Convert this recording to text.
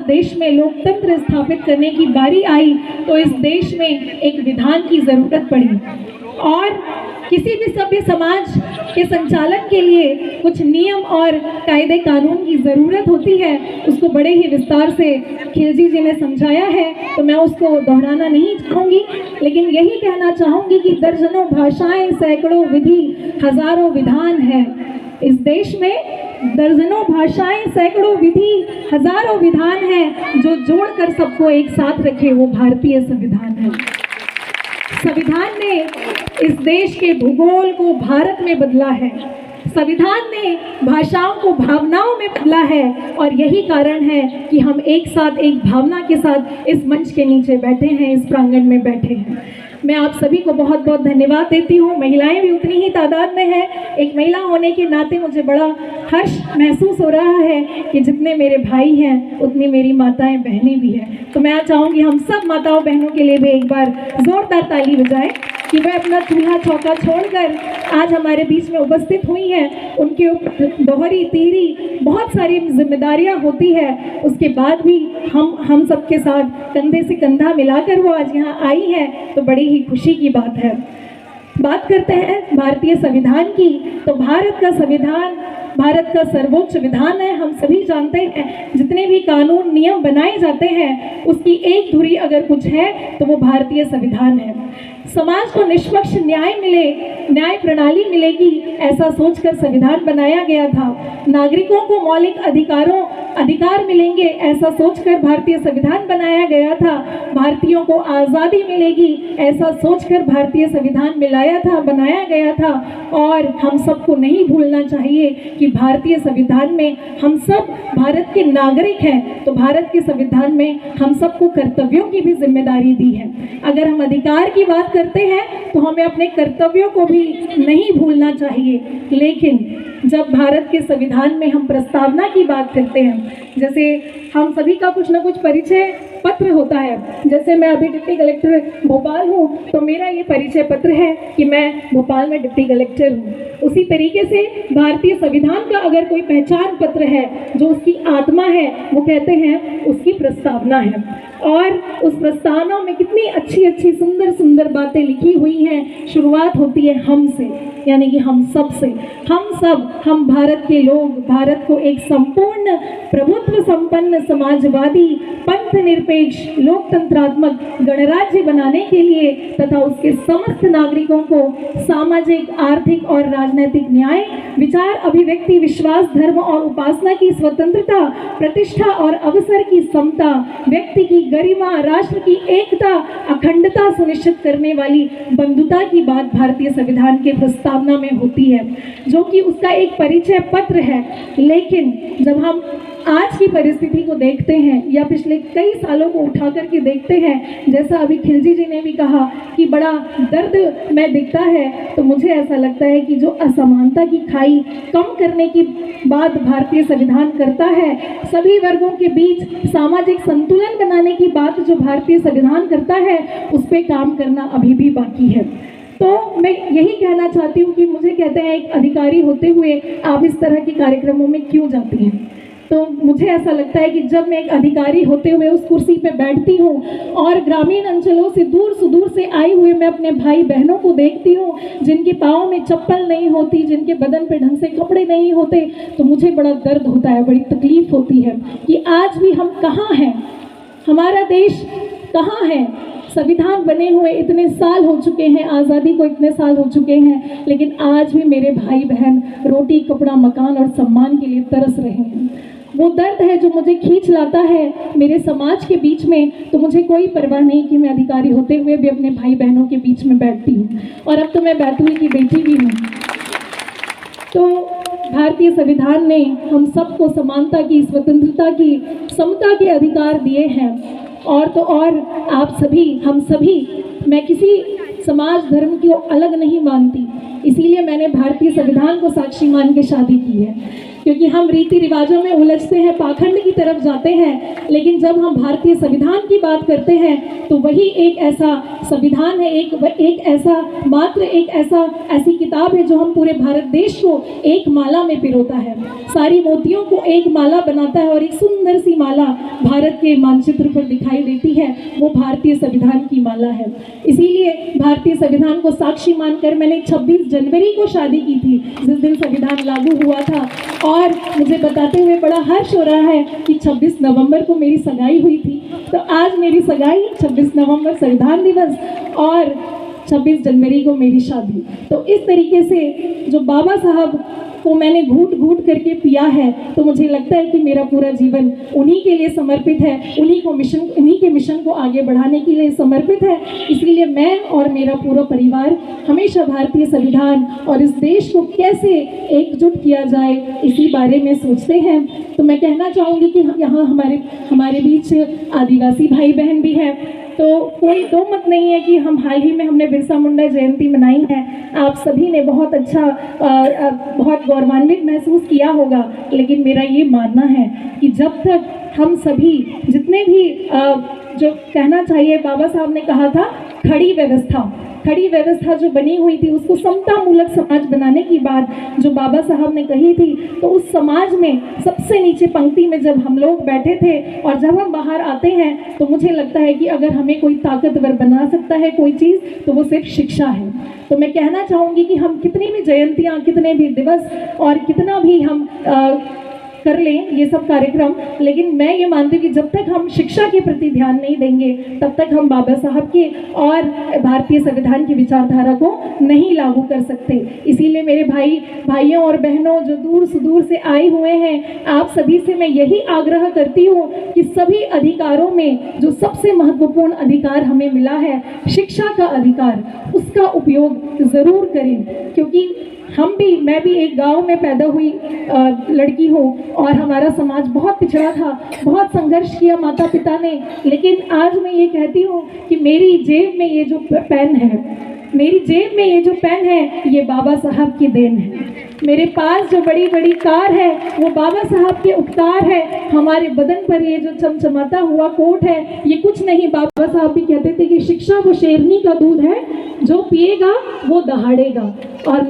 जब देश में लोकतंत्र स्थापित करने की बारी आई तो इस देश में एक विधान की ज़रूरत पड़ी और किसी भी सभ्य समाज के संचालन के लिए कुछ नियम और कायदे कानून की ज़रूरत होती है। उसको बड़े ही विस्तार से खिलजी जी ने समझाया है, तो मैं उसको दोहराना नहीं चाहूँगी, लेकिन यही कहना चाहूँगी कि दर्जनों भाषाएं, सैकड़ों विधि, हजारों विधान है। इस देश में दर्जनों भाषाएं, सैकड़ों विधि, हजारों विधान हैं जो जोड़कर सबको एक साथ रखे, वो भारतीय संविधान है। संविधान ने इस देश के भूगोल को भारत में बदला है। संविधान ने भाषाओं को भावनाओं में बदला है और यही कारण है कि हम एक साथ, एक भावना के साथ इस मंच के नीचे बैठे हैं, इस प्रांगण में बैठे हैं। मैं आप सभी को बहुत बहुत धन्यवाद देती हूँ। महिलाएं भी उतनी ही तादाद में हैं। एक महिला होने के नाते मुझे बड़ा हर्ष महसूस हो रहा है कि जितने मेरे भाई हैं उतनी मेरी माताएं बहनें भी हैं। तो मैं चाहूँगी हम सब माताओं बहनों के लिए भी एक बार ज़ोरदार ताली बजाएं कि वह अपना चूल्हा चौका छोड़कर आज हमारे बीच में उपस्थित हुई हैं। उनके ऊपर दोहरी तीहरी बहुत सारी जिम्मेदारियां होती है, उसके बाद भी हम सबके साथ कंधे से कंधा मिलाकर वो आज यहाँ आई हैं, तो बड़ी ही खुशी की बात है। बात करते हैं भारतीय संविधान की, तो भारत का संविधान भारत का सर्वोच्च विधान है। हम सभी जानते हैं जितने भी कानून नियम बनाए जाते हैं उसकी एक धुरी अगर कुछ है तो वो भारतीय संविधान है। समाज को निष्पक्ष न्याय मिले, न्याय प्रणाली मिलेगी, ऐसा सोचकर संविधान बनाया गया था। नागरिकों को मौलिक अधिकार मिलेंगे, ऐसा सोचकर भारतीय संविधान बनाया गया था। भारतीयों को आज़ादी मिलेगी, ऐसा सोचकर भारतीय संविधान बनाया गया था। और हम सबको नहीं भूलना चाहिए कि भारतीय संविधान में हम सब भारत के नागरिक हैं, तो भारत के संविधान में हम सबको कर्तव्यों की भी जिम्मेदारी दी है। अगर हम अधिकार की बात करते हैं तो हमें अपने कर्तव्यों को भी नहीं भूलना चाहिए। लेकिन जब भारत के संविधान में हम प्रस्तावना की बात करते हैं, जैसे हम सभी का कुछ ना कुछ परिचय पत्र होता है, जैसे मैं अभी डिप्टी कलेक्टर भोपाल हूँ तो मेरा ये परिचय पत्र है कि मैं भोपाल में डिप्टी कलेक्टर हूँ। उसी तरीके से भारतीय संविधान का अगर कोई पहचान पत्र है, जो उसकी आत्मा है, वो कहते हैं उसकी प्रस्तावना है। और उस प्रस्तावना में कितनी अच्छी अच्छी सुंदर सुंदर बातें लिखी हुई हैं। शुरुआत होती है हम से, यानी कि हम सब से। हम भारत के लोग भारत को एक संपूर्ण प्रभुत्व संपन्न समाजवादी पंथ निरपेक्ष लोकतंत्रात्मक गणराज्य बनाने के लिए तथा उसके समस्त नागरिकों को सामाजिक, आर्थिक और राजनीतिक न्याय, विचार अभिव्यक्ति, विश्वास, धर्म और उपासना की स्वतंत्रता, प्रतिष्ठा और अवसर की समता, व्यक्ति की गरिमा, राष्ट्र की एकता, अखंडता सुनिश्चित करने वाली बंधुता की बात भारतीय संविधान के प्रस्तावना में होती है, जो कि उसका एक परिचय पत्र है। लेकिन जब हम आज की परिस्थिति को देखते हैं या पिछले कई सालों को उठा करके देखते हैं, जैसा अभी खिलजी जी ने भी कहा कि बड़ा दर्द में दिखता है, तो मुझे ऐसा लगता है कि जो असमानता की खाई कम करने की बात भारतीय संविधान करता है, सभी वर्गों के बीच सामाजिक संतुलन बनाने की बात जो भारतीय संविधान करता है, उस पर काम करना अभी भी बाकी है। तो मैं यही कहना चाहती हूँ कि मुझे कहते हैं एक अधिकारी होते हुए आप इस तरह के कार्यक्रमों में क्यों जाती हैं। तो मुझे ऐसा लगता है कि जब मैं एक अधिकारी होते हुए उस कुर्सी पे बैठती हूँ और ग्रामीण अंचलों से दूर सुदूर से आए हुए मैं अपने भाई बहनों को देखती हूँ जिनके पाँव में चप्पल नहीं होती, जिनके बदन पे ढंग से कपड़े नहीं होते, तो मुझे बड़ा दर्द होता है, बड़ी तकलीफ होती है कि आज भी हम कहाँ हैं, हमारा देश कहाँ है। संविधान बने हुए इतने साल हो चुके हैं, आज़ादी को इतने साल हो चुके हैं, लेकिन आज भी मेरे भाई बहन रोटी, कपड़ा, मकान और सम्मान के लिए तरस रहे हैं। वो दर्द है जो मुझे खींच लाता है मेरे समाज के बीच में। तो मुझे कोई परवाह नहीं कि मैं अधिकारी होते हुए भी अपने भाई बहनों के बीच में बैठती हूँ, और अब तो मैं बैतूल की बेटी भी हूँ। तो भारतीय संविधान ने हम सबको समानता की, स्वतंत्रता की, समता के अधिकार दिए हैं। और तो और आप सभी, हम सभी, मैं किसी समाज धर्म को अलग नहीं मानती, इसीलिए मैंने भारतीय संविधान को साक्षी मान के शादी की है। क्योंकि हम रीति रिवाजों में उलझते हैं, पाखंड की तरफ जाते हैं, लेकिन जब हम भारतीय संविधान की बात करते हैं तो वही एक ऐसा संविधान है, एक ऐसी किताब है जो हम पूरे भारत देश को एक माला में पिरोता है, सारी मोतियों को एक माला बनाता है और एक सुंदर सी माला भारत के मानचित्र पर दिखाई देती है, वो भारतीय संविधान की माला है। इसीलिए भारतीय संविधान को साक्षी मानकर मैंने 26 जनवरी को शादी की थी, जिस दिन संविधान लागू हुआ था, और मुझे बताते हुए बड़ा हर्ष हो रहा है कि 26 नवंबर को मेरी सगाई हुई थी। तो आज मेरी सगाई 26 नवंबर संविधान दिवस और 26 जनवरी को मेरी शादी। तो इस तरीके से जो बाबा साहब को मैंने घूट घूट करके पिया है, तो मुझे लगता है कि मेरा पूरा जीवन उन्हीं के लिए समर्पित है, उन्हीं के मिशन को आगे बढ़ाने के लिए समर्पित है। इसलिए मैं और मेरा पूरा परिवार हमेशा भारतीय संविधान और इस देश को कैसे एकजुट किया जाए इसी बारे में सोचते हैं। तो मैं कहना चाहूँगी कि यहाँ हमारे बीच आदिवासी भाई बहन भी हैं, तो कोई दो मत नहीं है कि हाल ही में हमने बिरसा मुंडा जयंती मनाई है। आप सभी ने बहुत अच्छा बहुत गौरवान्वित महसूस किया होगा, लेकिन मेरा ये मानना है कि जब तक हम सभी जितने भी जो कहना चाहिए, बाबा साहब ने कहा था खड़ी व्यवस्था जो बनी हुई थी, उसको समतामूलक समाज बनाने की बात जो बाबा साहब ने कही थी, तो उस समाज में सबसे नीचे पंक्ति में जब हम लोग बैठे थे और जब हम बाहर आते हैं, तो मुझे लगता है कि अगर हमें कोई ताकतवर बना सकता है कोई चीज़, तो वो सिर्फ शिक्षा है। तो मैं कहना चाहूँगी कि हम कितनी भी जयंतियाँ, कितने भी दिवस और कितना भी हम कर लें ये सब कार्यक्रम, लेकिन मैं ये मानती हूँ कि जब तक हम शिक्षा के प्रति ध्यान नहीं देंगे, तब तक हम बाबा साहब के और भारतीय संविधान की विचारधारा को नहीं लागू कर सकते। इसीलिए मेरे भाइयों और बहनों जो दूर सुदूर से आए हुए हैं, आप सभी से मैं यही आग्रह करती हूँ कि सभी अधिकारों में जो सबसे महत्वपूर्ण अधिकार हमें मिला है, शिक्षा का अधिकार, उसका उपयोग ज़रूर करें। क्योंकि मैं भी एक गांव में पैदा हुई लड़की हूँ और हमारा समाज बहुत पिछड़ा था, बहुत संघर्ष किया माता पिता ने, लेकिन आज मैं ये कहती हूँ कि मेरी जेब में ये जो पेन है, ये बाबा साहब की देन है। मेरे पास जो बड़ी बड़ी कार है, वो बाबा साहब के उपकार है। हमारे बदन पर ये जो चमचमाता हुआ कोट है, ये कुछ नहीं, बाबा साहब भी कहते थे कि शिक्षा वो शेरनी का दूध है, जो पिएगा वो दहाड़ेगा। और